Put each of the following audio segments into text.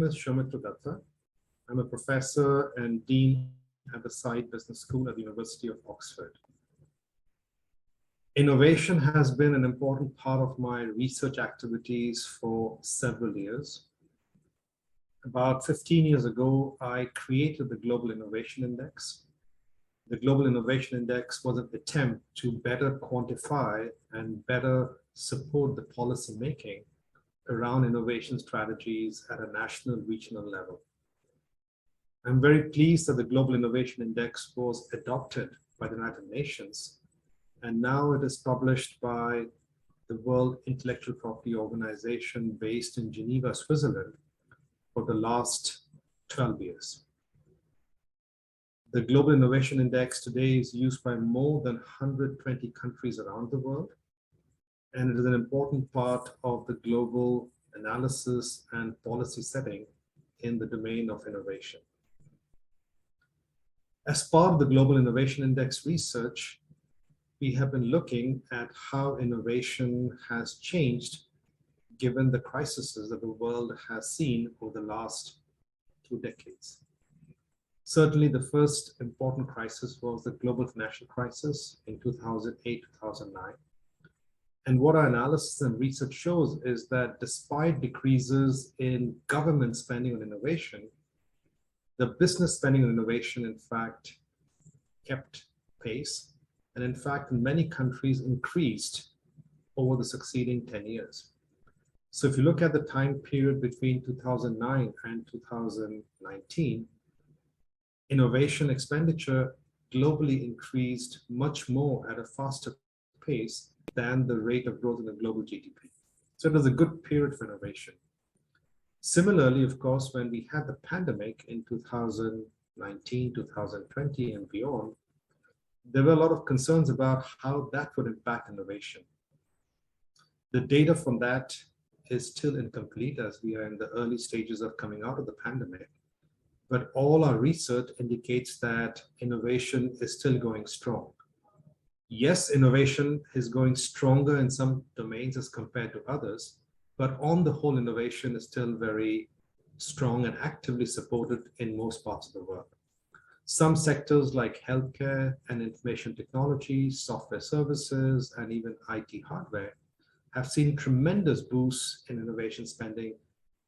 name is Soumitra Dutta. I'm a professor and dean at the Saïd Business School at the University of Oxford. Innovation has been an important part of my research activities for several years. About 15 years ago, I created the Global Innovation Index. The Global Innovation Index was an attempt to better quantify and better support the policy making around innovation strategies at a national, regional level. I'm very pleased that the Global Innovation Index was adopted by the United Nations, and now it is published by the World Intellectual Property Organization based in Geneva, Switzerland, for the last 12 years. The Global Innovation Index today is used by more than 120 countries around the world, and it is an important part of the global analysis and policy setting in the domain of innovation. As part of the Global Innovation Index research, we have been looking at how innovation has changed given the crises that the world has seen over the last 2 decades. Certainly, the first important crisis was the global financial crisis in 2008-2009. And what our analysis and research shows is that despite decreases in government spending on innovation, the business spending on innovation, in fact, kept pace, and in fact, in many countries increased over the succeeding 10 years. So if you look at the time period between 2009 and 2019, innovation expenditure globally increased much more at a faster pace than the rate of growth in the global GDP. So it was a good period for innovation. Similarly, of course, when we had the pandemic in 2019, 2020 and beyond, there were a lot of concerns about how that would impact innovation. The data from that is still incomplete as we are in the early stages of coming out of the pandemic. But all our research indicates that innovation is still going strong. Yes, innovation is going stronger in some domains as compared to others, but on the whole, innovation is still very strong and actively supported in most parts of the world. Some sectors like healthcare and information technology, software services, and even IT hardware have seen tremendous boosts in innovation spending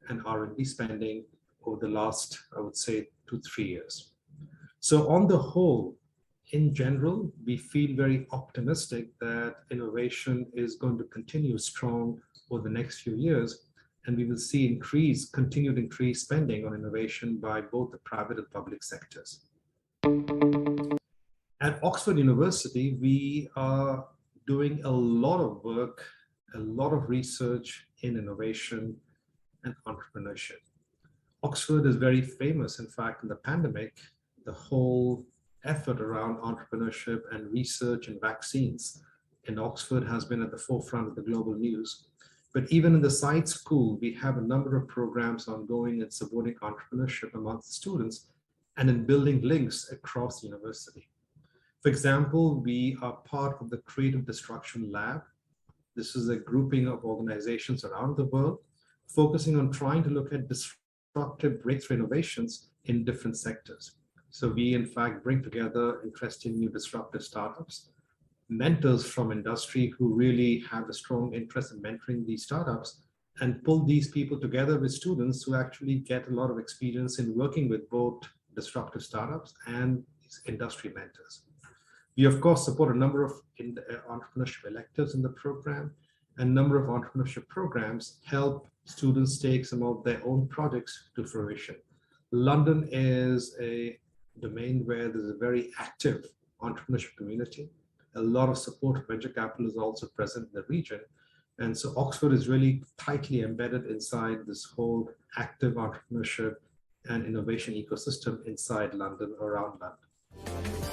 and R&D spending over the last, I would say, 2-3 years. So on the whole, in general, we feel very optimistic that innovation is going to continue strong over the next few years, and we will see continued increased spending on innovation by both the private and public sectors. At Oxford University, we are doing a lot of work, a lot of research in innovation and entrepreneurship. Oxford is very famous. In fact, in the pandemic, the whole effort around entrepreneurship and research and vaccines in Oxford has been at the forefront of the global news. But even in the Saïd School, we have a number of programs ongoing in supporting entrepreneurship amongst students and in building links across the university. For example, we are part of the Creative Destruction Lab. This is a grouping of organizations around the world focusing on trying to look at disruptive breakthrough innovations in different sectors. So we, in fact, bring together interesting new disruptive startups, mentors from industry who really have a strong interest in mentoring these startups, and pull these people together with students who actually get a lot of experience in working with both disruptive startups and industry mentors. We, of course, support a number of entrepreneurship electives in the program, and a number of entrepreneurship programs help students take some of their own projects to fruition. London is a domain where there's a very active entrepreneurship community. A lot of support of venture capital is also present in the region. And so Oxford is really tightly embedded inside this whole active entrepreneurship and innovation ecosystem inside London, around London.